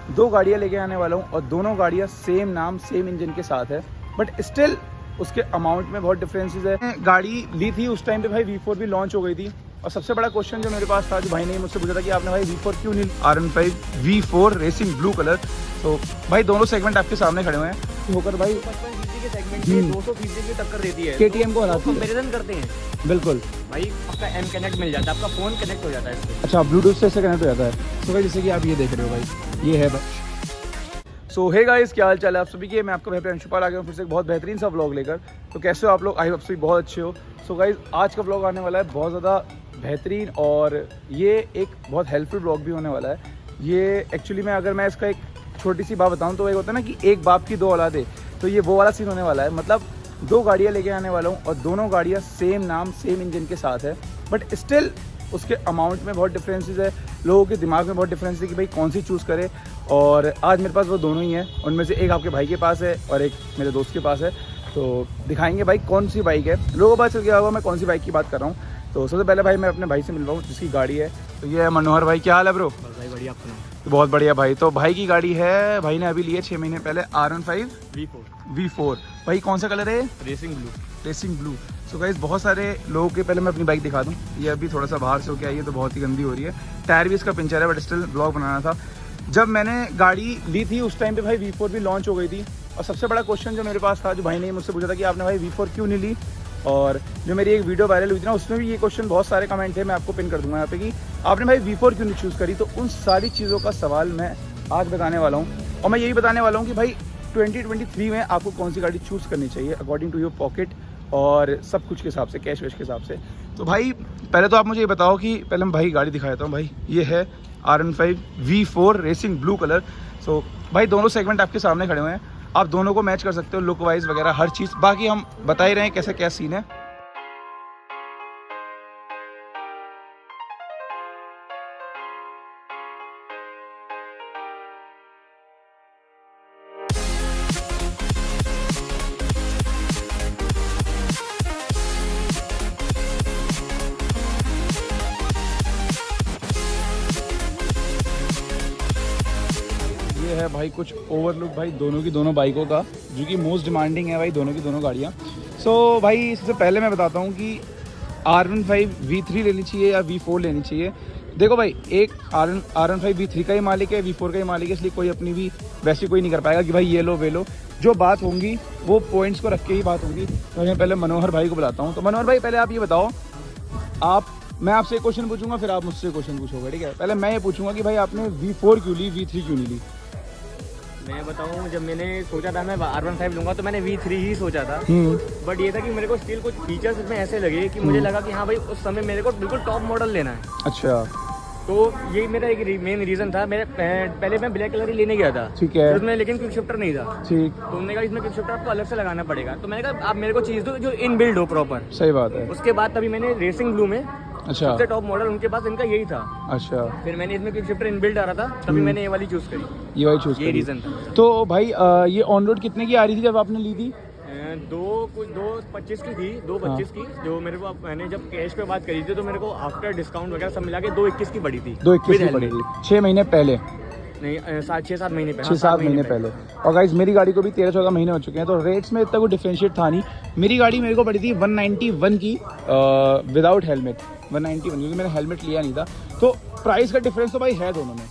दो गाड़ियाँ लेके आने वाला हूँ और दोनों गाड़ियाँ सेम नाम सेम इंजन के साथ है, बट स्टिल उसके अमाउंट में बहुत डिफरेंसेस है। गाड़ी ली थी उस टाइम पे भाई V4 भी लॉन्च हो गई थी, और सबसे बड़ा क्वेश्चन जो मेरे पास था, जो भाई ने मुझसे पूछा था कि आपने भाई V4 क्यों नहीं, R15 V4 racing blue colour. तो भाई दोनों सेगमेंट आपके सामने खड़े हुए हैं होकर भाई 55 सीसी के सेगमेंट में 200 सीसी की टक्कर देती है, KTM को हराती है। कंपैरिजन करते हैं बिल्कुल भाई, आपका M कनेक्ट मिल जाता है, आपका फ़ोन कनेक्ट हो जाता है इससे। अच्छा, ब्लूटूथ से इससे कनेक्ट हो जाता है। तो भाई जैसे कि आप ये देख रहे हो भाई, ये है भाई। सो हे गाइस, क्या हाल चाल है आप सभी के। मैं आपका भाई अंशुपाल आ गया हूँ फिर से एक बहुत बेहतरीन सा व्लॉग लेकर। तो कैसे हो आप लोग? आई होप सभी बहुत अच्छे हो। सो गाइस, आज का व्लॉग आने वाला है बहुत ज़्यादा बेहतरीन, और ये एक बहुत हेल्पफुल व्लॉग भी होने वाला है। ये एक्चुअली में अगर मैं इसका एक छोटी सी बात बताऊँ तो एक होता है ना कि एक बाप की दो औलादे, तो ये वो वाला सीन होने वाला है। मतलब दो गाड़ियाँ लेके आने वाला हूँ और दोनों गाड़ियाँ सेम नाम सेम इंजन के साथ है, बट स्टिल उसके अमाउंट में बहुत डिफरेंसेस है, लोगों के दिमाग में बहुत डिफरेंस है कि भाई कौन सी चूज़ करे। और आज मेरे पास वो दोनों ही हैं, उनमें से एक आपके भाई के पास है और एक मेरे दोस्त के पास है। तो दिखाएंगे भाई कौन सी बाइक है, लोगों को पता चल गया होगा मैं कौन सी बाइक की बात कर रहा हूँ। तो सबसे पहले भाई मैं अपने भाई से मिलवाऊँ जिसकी गाड़ी है। तो ये है मनोहर भाई, क्या हाल है ब्रो? भाई बढ़िया, अपना तो बहुत बढ़िया भाई। तो भाई की गाड़ी है, भाई ने अभी ली है 6 महीने पहले, R15 V4। भाई कौन सा कलर है? Racing blue. सो गाइस, बहुत सारे लोगों के, पहले मैं अपनी बाइक दिखा दूँ। ये अभी थोड़ा सा बाहर से होके आई है तो बहुत ही गंदी हो रही है, टायर भी इसका पंचर है, बट स्टिल ब्लॉग बनाना था। जब मैंने गाड़ी ली थी उस टाइम पे भाई V4 भी लॉन्च हो गई थी, और सबसे बड़ा क्वेश्चन जो मेरे पास था, जो भाई ने मुझसे पूछा था कि आपने भाई V4 क्यों नहीं ली। और जो मेरी एक वीडियो वायरल हुई थी ना, उसमें भी ये क्वेश्चन बहुत सारे कमेंट थे, मैं आपको पिन कर दूंगा यहाँ पे कि आपने भाई V4 क्यों नहीं चूज़ करी। तो उन सारी चीज़ों का सवाल मैं आज बताने वाला हूँ, और मैं यही बताने वाला हूँ कि भाई 2023 में आपको कौन सी गाड़ी चूज़ करनी चाहिए अकॉर्डिंग टू योर पॉकेट और सब कुछ के हिसाब से, कैश वैश के हिसाब से। तो भाई पहले तो आप मुझे ये बताओ कि पहले मैं भाई गाड़ी दिखा देता हूँ। भाई ये है R15 V4 racing blue colour. सो भाई दोनों सेगमेंट आपके सामने खड़े हुए हैं, आप दोनों को मैच कर सकते हो लुक वाइज वगैरह हर चीज़। बाकी हम बता ही रहे हैं कैसा क्या सीन है। ये है भाई कुछ ओवरलुक भाई दोनों की दोनों बाइकों का, जो कि मोस्ट डिमांडिंग है भाई दोनों की दोनों गाड़ियाँ। सो भाई सबसे पहले मैं बताता हूँ कि R15 V3 लेनी चाहिए या V4 लेनी चाहिए। देखो भाई, एक R15 V3 का ही मालिक है, V4 का ही मालिक है, इसलिए कोई अपनी भी वैसे कोई नहीं कर पाएगा कि भाई ये लो वे लो। जो बात होंगी वो पॉइंट्स को रख के ही बात होगी। तो मैं पहले मनोहर भाई को बुलाता हूँ। तो मनोहर भाई पहले आप ये बताओ, मैं आपसे एक क्वेश्चन पूछूंगा, फिर आप मुझसे क्वेश्चन पूछोगे, ठीक है? पहले मैं ये पूछूंगा कि भाई आपने V4 क्यों ली, V3 क्यों नहीं ली? मैं बताऊं, जब मैंने सोचा था मैं R15 लूंगा तो मैंने V3 ही सोचा था, बट ये था कि मेरे को स्टिल कुछ फीचर्स इसमें ऐसे लगे कि मुझे लगा कि हाँ भाई उस समय मेरे को बिल्कुल टॉप मॉडल लेना है। अच्छा, तो ये मेरा एक मेन रीजन था। मेरे पहले मैं ब्लैक कलर ही लेने गया था, ठीक है, उसमें लेकिन क्विक शिफ्टर नहीं था। ठीक। तो उन्होंने कहा इसमें क्विक शिफ्टर आपको अलग से लगाना पड़ेगा। तो मैंने कहा आप मेरे को चीज़ दो जो इन बिल्ड हो प्रॉपर। सही बात है। उसके बाद तभी मैंने रेसिंग ब्लू में, अच्छा, सबसे टॉप मॉडल उनके पास इनका यही था। अच्छा, फिर मैंने इसमें क्विक शिफ्टर इन बिल्ड आ रहा था, तभी मैंने ये वाली चूज करी। ये वाली चूज ये रीजन था। तो भाई ये ऑन रोड कितने की आ रही थी जब आपने ली थी? 2.25 की थी, 2.25 की। जो मेरे को मैंने जब कैश पे बात करी थी तो मेरे को आफ्टर डिस्काउंट वगैरह सब मिला के 2.21 की पड़ी थी। 2.21 की पड़ी थी 6 महीने पहले, नहीं 6-7 महीने पहले, 6-7 महीने पहले। और गाइस मेरी गाड़ी को भी 13-14 महीने हो चुके हैं, तो रेट्स में इतना कोई डिफरेंशिएट था नहीं। मेरी गाड़ी मेरे को पड़ी थी 191 की विदाउट हेलमेट, 191, क्योंकि मैंने हेलमेट लिया नहीं था। तो प्राइस का डिफरेंस तो भाई है दोनों में।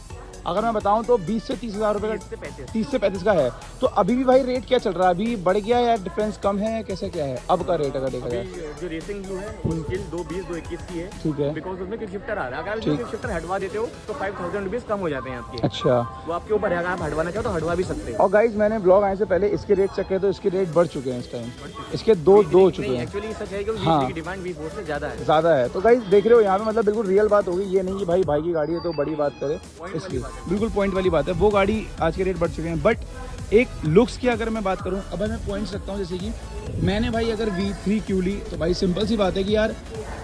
अगर मैं बताऊं तो 20 से 30 हज़ार रुपये का, 30 से 35 का है। तो अभी भी भाई रेट क्या चल रहा है? अभी बढ़ गया या डिफरेंस कम है, कैसे क्या है अब का रेट अगर देखा जाए? जो रेसिंग ब्लू है वो स्टिल 2.20-2.21 की है, ठीक है, बिकॉज उसमें क्विक शिफ्टर आ रहा है। अगर आप क्विक शिफ्टर हटवा देते हो तो 5000 रुपीज कम हो जाते हैं आपके। अच्छा, वो आपके ऊपर है, अगर आप हटवाना चाहो तो हटवा भी सकते हैं। और गाइज मैंने ब्लॉग आने से पहले इसके रेट चेक किए तो इसके रेट बढ़ चुके हैं इस टाइम, इसके दो हो चुके हैं। एक्चुअली सच है कि हाँ, की डिमांड V4 से ज़्यादा है। तो गाइज देख रहे हो यहाँ पे, मतलब बिल्कुल रियल बात होगी, ये नहीं कि भाई की गाड़ी है तो बड़ी बात करे, इसलिए बिल्कुल पॉइंट वाली बात है। वो गाड़ी आज के रेट बढ़ चुके हैं, बट एक लुक्स की अगर मैं बात करूं, अब मैं पॉइंट्स रखता हूं। जैसे कि मैंने भाई अगर V3 क्यों ली, तो भाई सिंपल सी बात है कि यार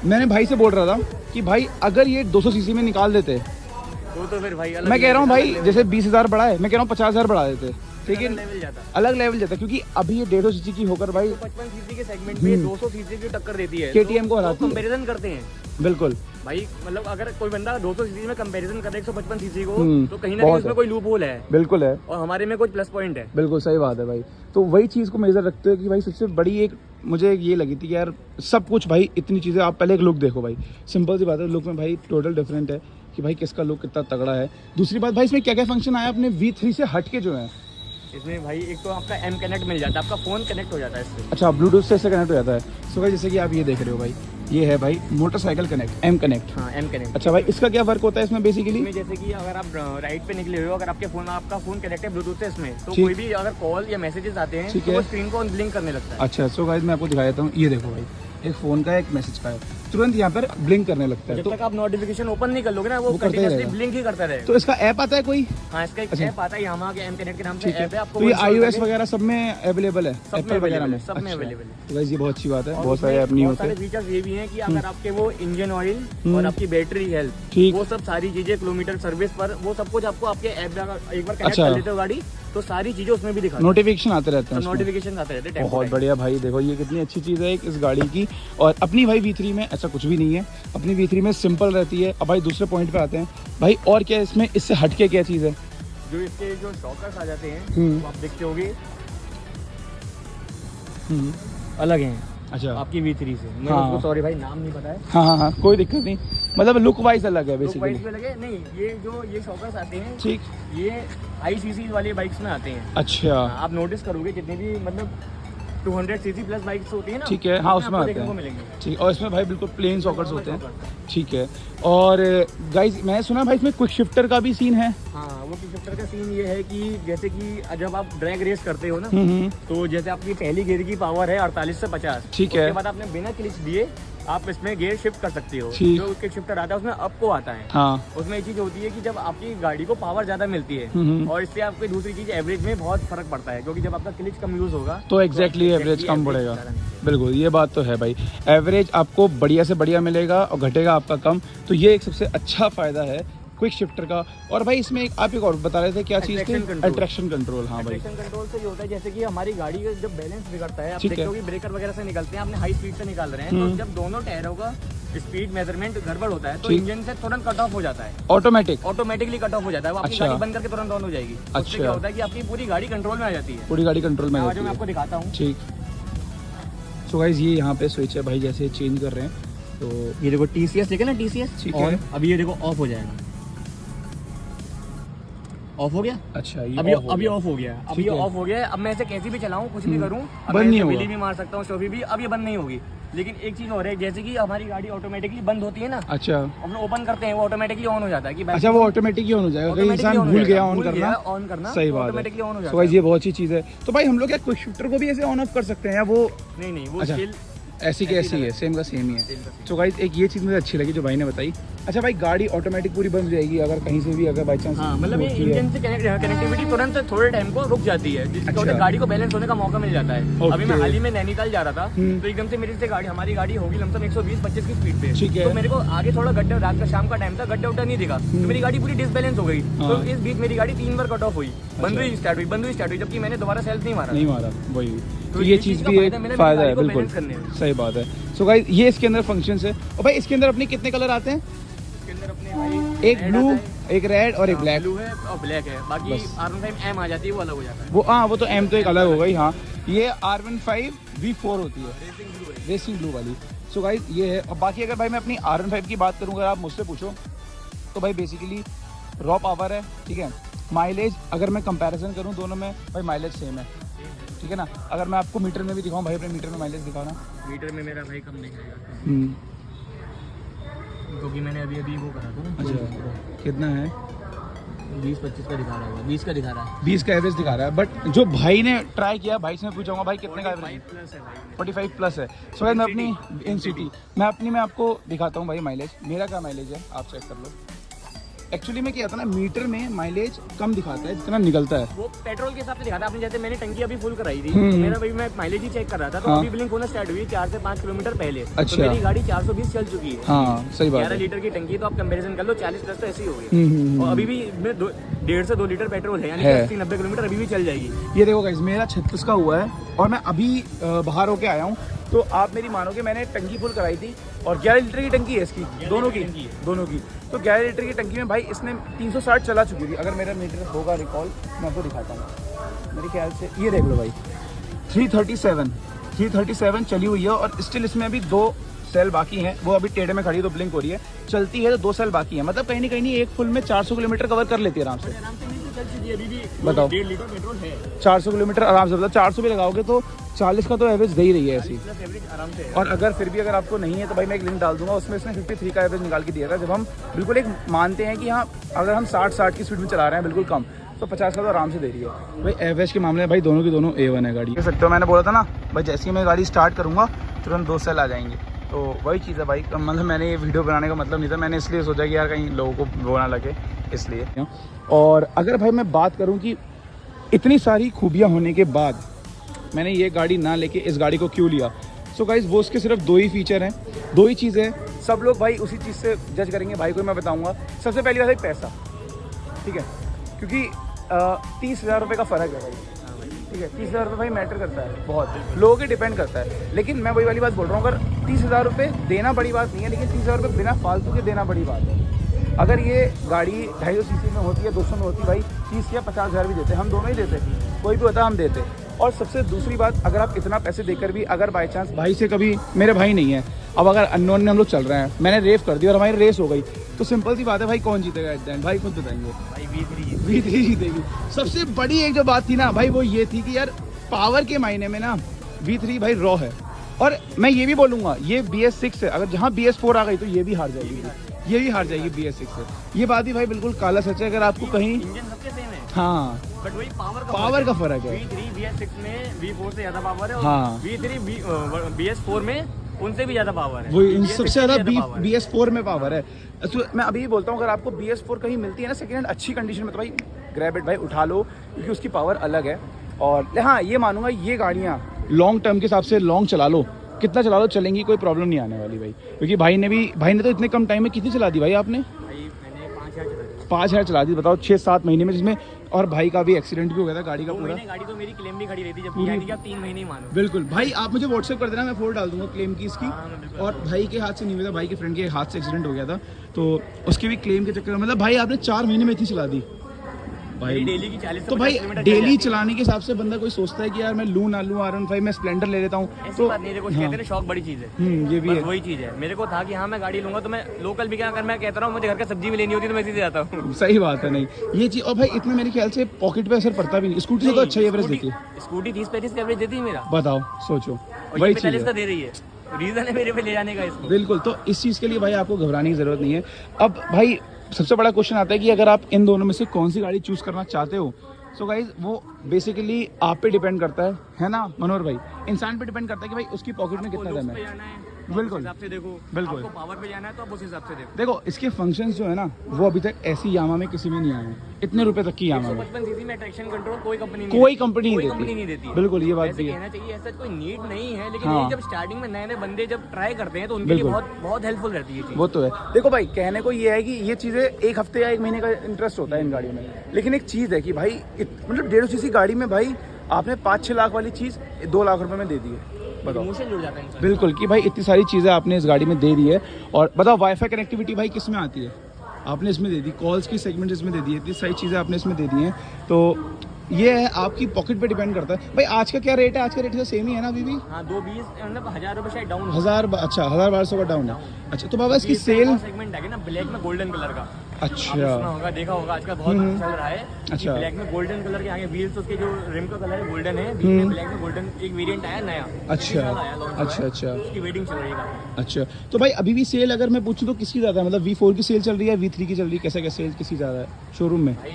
मैंने भाई से बोल रहा था कि भाई अगर ये 200 सीसी में निकाल देते तो फिर भाई मैं कह रहा हूँ भाई जैसे 20,000 बढ़ा है, मैं कह रहा हूँ 50,000 बढ़ा देते, लेकिन अलग लेवल जाता, क्योंकि अभी ये 150 सीसी की होकर भाई 55 सीसी के सेगमेंट में 200 सीसी की टक्कर देती है, KTM को हराती है। कंपैरिजन करते हैं बिल्कुल। भाई मतलब अगर कोई बंदा 200 सीसी में कंपैरिजन करे 155 सीसी को, तो कहीं ना कहीं बहुत उसमें है। कोई लूप होल है बिल्कुल है, और हमारे में कुछ प्लस पॉइंट है। बिल्कुल सही बात है भाई। तो वही चीज़ को मेजर रखते हुए कि भाई सबसे बड़ी एक मुझे ये लगी थी कि यार सब कुछ भाई इतनी चीज़ें, आप पहले एक लुक देखो भाई, सिंपल सी बात है, लुक में भाई टोटल डिफरेंट है कि भाई किसका लुक कितना तगड़ा है। दूसरी बात भाई इसमें क्या क्या फंक्शन आया अपने V3 से हट के जो है इसमें भाई एक तो आपका M कनेक्ट मिल जाता है, आपका फोन कनेक्ट हो जाता है इससे। अच्छा ब्लूटूथ से इससे कनेक्ट हो जाता है। सो भाई जैसे कि आप ये देख रहे हो भाई, ये है भाई मोटरसाइकिल कनेक्ट, M कनेक्ट। हाँ M कनेक्ट। अच्छा भाई इसका क्या वर्क होता है इसमें बेसिकली? इसमें जैसे कि अगर आप राइड पे निकले हुए हो, अगर आपका फोन कनेक्ट है ब्लूटूथ से इसमें, तो ठीक। कोई भी अगर कॉल या मैसेजेस आते हैं ठीक तो है। वो स्क्रीन को ब्लिंक करने लगता है। अच्छा सो गाइस मैं आपको दिखा देता हूँ, ये देखो भाई एक फ़ोन का एक मैसेज का है, तुरंत यहाँ पर ब्लिंक करने लगता है। जब तो तक आप नोटिफिकेशन ओपन नहीं कर लोगे ना, वो वो करता ही कंटिन्यूअसली रहेगा। ब्लिंक ही करता रहेगा। तो इसका ऐप आता है कोई? हाँ इसका एक अच्छा। ऐप आता है यामाहा के M कनेक्ट के नाम से ठीक है, ऐप है, आपको तो ये वो install iOS करके- वगैरह सब में अवेलेबल है, सब में एप्पल वगैरह available में? है, सब में अच्छा। available है। तो गाइस ये बहुत अच्छी बात है, और बहुत सारे उसमें ऐप नहीं बहुत होते। सारे फीचर्स ये भी हैं कि अगर आपके वो इंजन ऑयल हम्म। और आपकी बैटरी हेल्थ, ठीक। वो सब सारी चीजें, किलोमीटर सर्विस पर वो सब कुछ आपको आपके ऐप में एक बार कनेक्ट अच्छा। कर लेते हो गाड़ी, तो सारी चीजें उसमें भी दिखा नोटिफिकेशन आते रहते हैं उसमें। नोटिफिकेशन आते रहते हैं। बहुत बढ़िया भाई, देखो ये कितनी अच्छी चीज़ है एक इस गाड़ी की। और अपनी भाई V3 में ऐसा कुछ भी नहीं है, अपनी V3 में सिंपल रहती है। अब भाई दूसरे पॉइंट पे आते हैं भाई, और क्या इसमें इससे हटके क्या चीज़ है? जो इसके जो शॉकर्स आ जाते हैं हम्म। वो आप देखते होगे अलग हैं अच्छा आपकी V3 से। मैं हाँ। उसको सॉरी भाई नाम नहीं पता है, हाँ हाँ हाँ कोई दिक्कत नहीं, मतलब लुक वाइज अलग है लोग बेसिकली। बाइक्स में लगे नहीं, ये शॉकर्स आते हैं, ठीक। ये हाई सीसी वाली बाइक्स में आते हैं। अच्छा आप नोटिस करोगे जितनी भी मतलब 200 सीसी प्लस बाइक्स होती है ना, ठीक है, हाँ उसमें आपको आते देखने को हैं। मिलेंगे। ठीक, और इसमें भाई बिल्कुल प्लेन सॉकेट्स होते हैं। ठीक है। और गाइज मैंने सुना भाई इसमें क्विक शिफ्टर का भी सीन है। हाँ वो क्विक शिफ्टर का सीन ये है कि जैसे कि जब आप ड्रैग रेस करते हो ना, तो जैसे आपकी पहली गियर की पावर है 48 से 50, ठीक है। उसके बाद आपने बिना क्लिच दिए आप इसमें गियर शिफ्ट कर सकते हो। ठीक। जो क्विक शिफ्टर आता है उसमें अप को आता है। हाँ उसमें एक चीज होती है कि जब आपकी गाड़ी को पावर ज्यादा मिलती है और इससे आपकी दूसरी चीज एवरेज में बहुत फर्क पड़ता है, क्योंकि जब आपका क्लिच कम यूज होगा तो एग्जैक्टली एवरेज कम बढ़ेगा। बिल्कुल ये बात तो है भाई, एवरेज आपको बढ़िया से बढ़िया मिलेगा और घटेगा आपका कम। तो ये एक सबसे अच्छा फायदा है क्विक शिफ्टर का। और भाई इसमें आप एक और बता रहे थे क्या चीज़ थी? Attraction control। Attraction control. हाँ भाई ट्रैक्शन कंट्रोल से ये होता है जैसे कि हमारी गाड़ी का जब बैलेंस बिगड़ता है, आप ठीक देखते है। हो कि ब्रेकर वगैरह से निकलते हैं, आपने हाई स्पीड से निकाल रहे हैं, तो जब दोनों टायरों का स्पीड मेजरमेंट गड़बड़ होता है तो ठीक। इंजन से तुरंत कट ऑफ हो जाता है, ऑटोमेटिक ऑटोमेटिकली कट ऑफ हो जाता है। वो आपकी अच्छा। गाड़ी बंद करके तुरंत ऑन हो जाएगी। उससे अच्छा। क्या होता है कि आपकी पूरी गाड़ी कंट्रोल में आ जाती है। पूरी गाड़ी कंट्रोल में आ आज जाती मैं है। आपको दिखाता हूँ। ठीक। सो गाइस ये यहाँ पे स्विच है भाई, जैसे चेंज कर रहे हैं तो ये देखो TCS देखे ना, TCS ठीक है। अभी ये देखो ऑफ हो जाएगा, ऑफ हो गया। अच्छा ये अभी off हो अभी गया। ऑफ हो गया, अभी ठीक ये है। ऑफ हो गया है। अब मैं इसे कैसे भी चलाऊं, कुछ भी करूं, अब बंद मैं नहीं इसे होगा। बिल्ली भी मार सकता हूँ, शोफी भी, अब ये बंद नहीं होगी। लेकिन एक चीज और है, जैसे कि हमारी गाड़ी ऑटोमेटिकली बंद होती है ना, अच्छा हम ओपन करते हैं वो ऑटोमेटिकली ऑन हो जाता है कि अच्छा वो ऑटोमेटिक ही ऑन हो जाएगा, कहीं इंसान भूल गया ऑन करना। सही बात है। ऑटोमेटिकली ऑन हो तो जाता गाइस है। ये बहुत अच्छी चीज़ है। तो भाई हम लोग क्या क्विक शिफ्टर को भी ऐसे ऑन ऑफ कर सकते हैं या वो नहीं वो अच्छा। स्टिल ऐसी की ऐसी है, सेम का सेम ही है। तो गाइस एक ये चीज़ मुझे अच्छी लगी जो भाई ने बताई। अच्छा भाई गाड़ी ऑटोमेटिक पूरी बंद हो जाएगी अगर कहीं से भी अगर बाई चांस हाँ, मतलब ये इंजन से कनेक्टिविटी तुरंत थोड़े टाइम को रुक जाती है, जिससे अच्छा। होता है गाड़ी को बैलेंस होने का मौका मिल जाता है। अभी मैं ओके। हाल ही में नैनीताल जा रहा था, तो एकदम से मेरी से हमारी गाड़ी होगी लमसम 120-25 की स्पीड पे। ठीक है। तो मेरे को आगे थोड़ा गड्ढा, रात का शाम का टाइम था, गड्ढा उड्ढा नहीं दिखा, तो मेरी गाड़ी पूरी डिसबैलेंस हो गई। तो हाँ। इस बीच मेरी गाड़ी 3 बार कट ऑफ हुई, बंद हुई स्टार्ट हुई, बंद हुई स्टार्ट हुई, जबकि मैंने दोबारा सेल्फ नहीं मारा। नहीं मारा वही। तो तो ये ये चीज़ चीज़ का भी फायदा एक मिला फायदा मेरी है, गाड़ी को बिल्कुल balance करने में। सही बात है। सो गाइस ये इसके अंदर फंक्शंस है। और भाई इसके अंदर अपने कितने कलर आते हैं? इसके अंदर अपने भाई एक ब्लू, एक रेड और एक ब्लैक। ब्लू है और ब्लैक है, बाकी बस। R15 M आ जाती है, वो अलग हो जाता है। वो हाँ वो तो एम तो एक अलग हो गई। हाँ ये R15 V4 होती है, रेसिंग ब्लू है। रेसिंग ब्लू वाली। सो गाइस ये है। और बाकी अगर भाई मैं अपनी R15 की बात करूँ, अगर आप मुझसे पूछो तो भाई बेसिकली रॉ पावर है, ठीक है। माइलेज अगर मैं कंपैरिजन करूँ दोनों में, भाई माइलेज सेम है, ठीक है ना। अगर मैं आपको मीटर में भी दिखाऊँ भाई, अपने मीटर में माइलेज दिखाना। मीटर में मेरा भाई कम दिखाएगा, हम्म, क्योंकि मैंने अभी वो करा था ना। अच्छा कितना है? 20-25 का दिखा रहा होगा, 20 का दिखा रहा है। 20 का एवरेज दिखा रहा है। बट जो भाई ने ट्राई किया, भाई से मैं पूछूंगा भाई कितने का एवरेज? 45 है भाई। 45 प्लस है। सो गाइस मैं अपनी इन सिटी मैं आपको दिखाता हूँ भाई माइलेज। मेरा क्या माइलेज है आप चेक कर लो। एक्चुअली में क्या होता है ना, मीटर में माइलेज कम दिखाता है जितना निकलता है। वो पेट्रोल के हिसाब से दिखाता है। आपने जैसे मैंने टंकी अभी फुल कराई थी, हम्म। तो मेरा भाई मैं माइलेज ही चेक कर रहा था, तो हाँ। अभी ब्लिंक होना स्टार्ट हुई 4 से 5 किलोमीटर पहले। अच्छा। तो मेरी गाड़ी 420 चल चुकी है। हाँ सही बात 11 है। लीटर की टंकी, तो आप कंपैरिजन कर लो, 40 प्लस तो ऐसी हो गई। और अभी भी मैं 1.5 से 2 लीटर पेट्रोल है, यानी है। 80-90 किलोमीटर अभी भी चल जाएगी। ये देखो गाइस मेरा 36 का हुआ है और मैं अभी बाहर होके आया हूँ। तो आप मेरी मानोगे, मैंने टंकी फुल कराई थी और 11 लीटर की टंकी है इसकी, दोनों की। तो 11 लीटर की टंकी में भाई इसने 360 चला चुकी थी। अगर मेरा मीटर होगा रिकॉल, मैं आपको दिखाता हूँ। मेरे ख्याल से ये देख लो भाई, 337 चली हुई है और स्टिल इसमें अभी 2 सेल बाकी हैं। वो अभी टेढ़े में खड़ी है तो ब्लिंक हो रही है, चलती है तो 2 सेल बाकी है। मतलब कहीं नहीं एक फुल में 400 किलोमीटर कवर कर लेती है आराम से। बताओ 1.5 लीटर पेट्रोल है, 400 किलोमीटर आराम से, मतलब 400 भी लगाओगे तो 40 का तो एवरेज दे ही रही है ऐसी। आराम से। और अगर फिर भी अगर आपको नहीं है तो भाई मैं एक लिंक डाल दूंगा, उसमें इसने 53 का एवरेज निकाल के दिया था। जब हम बिल्कुल एक मानते हैं कि हाँ अगर हम 60 की स्पीड में चला रहे हैं बिल्कुल कम, तो 50 का तो आराम से दे रही है भाई। एवरेज के मामले में भाई दोनों की दोनों A1 है गाड़ी, देख सकते हो। मैंने बोला था ना भाई, जैसे ही मैं गाड़ी स्टार्ट करूँगा तुरंत 2 सेल आ जाएंगे। तो वही चीज़ है भाई, मतलब मैंने ये वीडियो बनाने का मतलब नहीं था, मैंने इसलिए सोचा कि यार कहीं लोगों को वो ना लगे इसलिए। और अगर भाई मैं बात करूँ कि इतनी सारी खूबियाँ होने के बाद मैंने ये गाड़ी ना लेके इस गाड़ी को क्यों लिया, सो गाइस वो उसके सिर्फ 2 ही फीचर हैं, 2 ही चीज़ें हैं। सब लोग भाई उसी चीज़ से जज करेंगे। भाई को मैं बताऊँगा, सबसे पहली बात है पैसा, ठीक है, क्योंकि 30,000 रुपये का फ़र्क है भाई, ठीक है। 30,000 रुपये भाई मैटर करता है बहुत, लोगों के डिपेंड करता है। लेकिन मैं वही वाली बात बोल रहा हूँ, अगर 30,000 रुपये देना बड़ी बात नहीं है, लेकिन 30,000 रुपये बिना फालतू के देना बड़ी बात है। अगर ये गाड़ी 250 सीसी में होती है, 200 में होती, भाई 30 या 50,000 भी देते, हम दोनों ही देते, कोई भी होता हम देते। और सबसे दूसरी बात, अगर आप इतना पैसे देकर भी अगर बाई चांस भाई से कभी, मेरे भाई नहीं है, अब अगर अननोन में हम लोग चल रहे हैं, मैंने रेस कर दी और हमारी रेस हो गई, तो सिंपल सी बात है भाई, कौन जीतेगा एट द एंड? भाई खुद बताएंगे। भाई V3 जीतेगी। सबसे बड़ी एक जो बात थी ना भाई, वो ये थी कि यार पावर के मायने में ना V3 भाई रॉ है। और मैं ये भी बोलूँगा, ये BS6 है, अगर जहाँ BS4 आ गई तो ये भी हार जाएगी, ये भी हार जाएगी BS6 से। ये बात ही भाई बिल्कुल काला सच है। अगर आपको कहीं इंजन सबके सेम है, हाँ बट वही पावर का फर्क है। V3 BS6 में V4 से ज्यादा पावर है, और हाँ। V3 BS4 में उनसे भी ज्यादा पावर है। वही सबसे ज़्यादा power है। BS4 में पावर है। तो मैं अभी बोलता हूँ, अगर आपको BS4 कहीं मिलती है ना सेकेंड हैंड अच्छी कंडीशन में, तो भाई ग्रैब इट भाई, उठा लो, क्योंकि उसकी पावर अलग है। और हाँ ये मानूंगा, ये गाड़ियाँ लॉन्ग टर्म के हिसाब से लॉन्ग चला लो, कितना चला लो चलेंगी, कोई प्रॉब्लम नहीं आने वाली भाई। क्योंकि भाई ने तो इतने कम टाइम में कितनी चला दी भाई आपने? भाई मैंने 5,000 चला दी, बताओ 6-7 महीने में, जिसमें और भाई का भी एक्सीडेंट भी हो गया था गाड़ी का पूरा। गाड़ी तो मेरी क्लेम भी खड़ी रहती, जबकि यानी कि आप 3 महीने ही मानो। बिल्कुल भाई, आप मुझे व्हाट्सएप कर देना, मैं फोटो डाल दूंगा क्लेम की इसकी। और भाई के हाथ से नहीं हुआ था, भाई के फ्रेंड के हाथ से एक्सीडेंट हो गया था, तो उसके भी क्लेम के चक्कर में, मतलब भाई आपने 4 महीने में इतनी चला दी भाई। डेली की 40 तो भाई डेली चलाने के हिसाब से बंदा कोई सोचता है कि यार मैं लूँ ना लूँ R15, मैं स्प्लेंडर ले लेता हूँ, तो बात नहीं। देखो कहते हैं शौक बड़ी चीज़ है, ये भी है। वही चीज़ है। मेरे को था कि हाँ मैं गाड़ी लूंगा, तो मैं लोकल भी क्या, अगर मैं कहता रहा हूँ मुझे घर का सब्जी भी लेनी होती तो मैं सीधे जाता हूँ। सही बात है, नहीं ये चीज़। और भाई इतना मेरे ख्याल से पॉकेट पे असर पड़ता भी नहीं, स्कूटी से तो अच्छा एवरेज देती है। स्कूटी 30-35 का एवरेज देती है मेरा, बताओ सोचो, और वही ये चीज़ 45 का है। दे रही है। रीजन है मेरे पे ले जाने का इसको। बिल्कुल, तो इस चीज़ के लिए भाई आपको घबराने की ज़रूरत नहीं है। अब भाई सबसे बड़ा क्वेश्चन आता है कि अगर आप इन दोनों में से कौन सी गाड़ी चूज़ करना चाहते हो, सो गाइज वो बेसिकली आप पे डिपेंड करता है ना मनोहर भाई, इंसान पे डिपेंड करता है कि भाई उसकी पॉकेट में कितना दम है। बिल्कुल हिसाब से देखो, बिल्कुल। आपको पावर पे जाना है तो आप उस हिसाब से देखो। देखो इसके फंक्शंस जो है ना, वो अभी तक ऐसी यामा में किसी में नहीं आए हैं, इतने रुपए तक की यामा में 155 सीसी में ट्रैक्शन कंट्रोल कोई कंपनी नहीं देती। बिल्कुल ये बात भी है। कहना चाहिए ऐसा कोई नीड नहीं है, लेकिन हाँ। ये जब स्टार्टिंग में नए बंदे जब ट्राई करते हैं तो उनके लिए बहुत बहुत हेल्पफुल रहती है। वो तो है। देखो भाई कहने को ये है कि ये चीज़ें 1 हफ्ते या 1 महीने का इंटरेस्ट होता है इन गाड़ियों में, लेकिन एक चीज़ है कि भाई मतलब 150 सीसी गाड़ी में भाई आपने 5-6 लाख वाली चीज़ 2 लाख रुपए में दे दी है। बताओ, मुंह से जुड़ जाता है इंसान। बिल्कुल कि भाई इतनी सारी चीज़ें आपने इस गाड़ी में दे दी है। और बताओ वाईफाई कनेक्टिविटी भाई किस में आती है, आपने इसमें दे दी, कॉल्स की सेगमेंट इसमें दे दी है, इतनी सारी चीज़ें आपने इसमें दे दी हैं। तो ये है आपकी पॉकेट पे डिपेंड करता है। भाई आज का क्या रेट है? आज का रेट तो सेम ही है ना अभी भी? हाँ 220 मतलब 1000 रुपए शायद डाउन 1000, अच्छा 1000-1200 का डाउन है। अच्छा तो बाबा इसकी सेल, सेगमेंट है ना ब्लैक में गोल्डन कलर का। अच्छा सुना होगा, देखा होगा, आजकल बहुत चल रहा है। अच्छा। ब्लैक में गोल्डन कलर के आगे व्हील्स, उसके जो रिम का कलर है गोल्डन है, बीच में ब्लैक में गोल्डन एक वेरिएंट आया नया। अच्छा उसकी वेटिंग चल रही है। अच्छा तो भाई अभी भी सेल अगर मैं पूछूं तो किसकी ज़्यादा है? मतलब V4 की सेल चल रही है, V3 की चल रही है, कैसा क्या सेल किसकी ज़्यादा है शोरूम में? भाई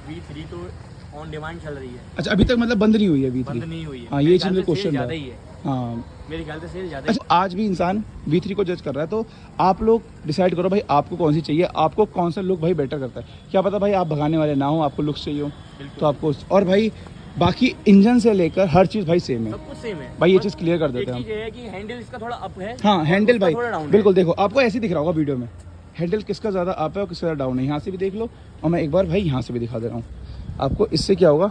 V3 तो ऑन डिमांड चल रही है। अच्छा अभी तक मतलब बंद नहीं हुई है V3? बंद नहीं हुई है। हाँ ये चीज़ में क्वेश्चन ज़्यादा ही है। हाँ मेरे ख्याल से सेल ज़्यादा। अच्छा आज भी इंसान V3 को जज कर रहा है, तो आप लोग डिसाइड करो भाई आपको कौन सी चाहिए, आपको कौन सा लुक भाई बेटर करता है। क्या पता भाई आप भगाने वाले ना हो, आपको लुक चाहिए हो तो आपको। और भाई बाकी इंजन से लेकर हर चीज़ भाई सेम है, सब कुछ सेम है भाई ये चीज़ क्लियर कर देते हैं हम। ये है कि हैंडल इसका थोड़ा अप है। हाँ हैंडल भाई डाउन बिल्कुल, देखो आपको ऐसे ही दिख रहा होगा वीडियो में, हैंडल किसका ज़्यादा अप है और किसका ज़्यादा डाउन है। यहाँ से भी देख लो और मैं एक बार भाई यहाँ से भी दिखा दे रहा हूँ आपको, इससे क्या होगा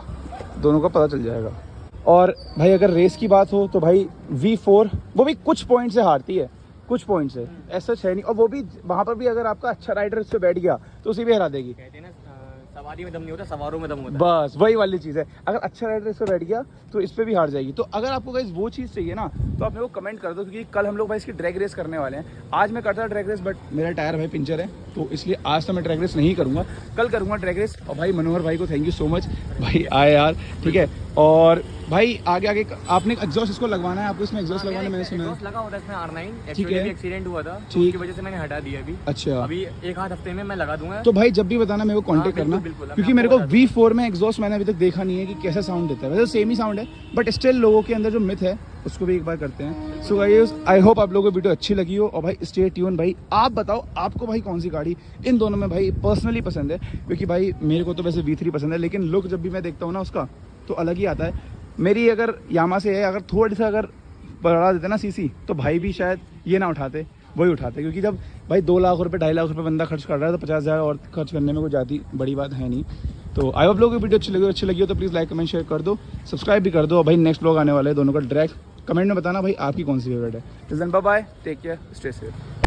दोनों का पता चल जाएगा। और भाई अगर रेस की बात हो तो भाई V4 वो भी कुछ पॉइंट से हारती है, कुछ पॉइंट से, ऐसा है नहीं। और वो भी वहाँ पर भी अगर आपका अच्छा राइडर इस पे बैठ गया तो उसे भी हरा देगी। कहते हैं ना सवारी में दम नहीं होता, सवारों में दम होता है। बस वही वाली चीज़ है, अगर अच्छा राइडर इस पे बैठ गया तो इस पे भी हार जाएगी। तो अगर आपको गाइस वो चीज़ चाहिए ना तो आप मेरे को कमेंट कर दो, क्योंकि कल हम लोग भाई इसकी ड्रैग रेस करने वाले हैं। आज मैं करता ड्रैग रेस बट मेरा टायर भाई पंचर है, तो इसलिए आज तो मैं ड्रैग रेस नहीं करूँगा, कल करूँगा ड्रैग रेस। और भाई मनोहर भाई को थैंक यू सो मच, भाई आए यार, ठीक है। और भाई आगे आगे आपने एग्जॉस्ट इसको लगवाना है, आपको इसमें एग्जॉस्ट लगवाना है, मैंने सुना है। लगा होता है इसमें R9, ठीक एक्चुअली है। एक्सीडेंट हुआ था तो ठीक। उसकी वजह से मैंने हटा दिया अभी। अच्छा, अभी एक आध हफ्ते में मैं लगा दूंगा। तो भाई जब भी बताना मेरे को कांटेक्ट हाँ, करना, बिल्कुल, क्योंकि मैं मेरे को आपको V4 में एग्जॉस्ट मैंने अभी तक देखा नहीं है कि कैसा साउंड देता है। वैसे सेम ही साउंड है बट स्टिल लोगों के अंदर जो मिथ है उसको भी एक बार करते हैं। सो गाइस आई होप आप लोगों को वीडियो अच्छी लगी हो। और भाई स्टे ट्यून। भाई आप बताओ आपको भाई कौन सी गाड़ी इन दोनों में भाई पर्सनली पसंद है, क्योंकि भाई मेरे को तो वैसे V3 पसंद है, लेकिन लुक जब भी मैं देखता हूँ ना उसका तो अलग ही आता है। मेरी अगर यामा से है, अगर थोड़ी सा अगर बढ़ा देते ना सीसी तो भाई भी शायद ये ना उठाते, वही उठाते, क्योंकि जब भाई 2 लाख रुपए 2.5 लाख रुपए बंदा खर्च कर रहा है तो 50,000 और खर्च करने में कोई ज़्यादा बड़ी बात है नहीं। तो आई होप लोगों की वीडियो अच्छी लगी हो तो प्लीज़ लाइक कमेंट शेयर कर दो, सब्सक्राइब भी कर दो। और भाई नेक्स्ट व्लॉग आने वाले हैं दोनों का ड्रैग, कमेंट में बताना भाई आपकी कौन सी फेवरेट है। Till then bye bye, take care, stay safe.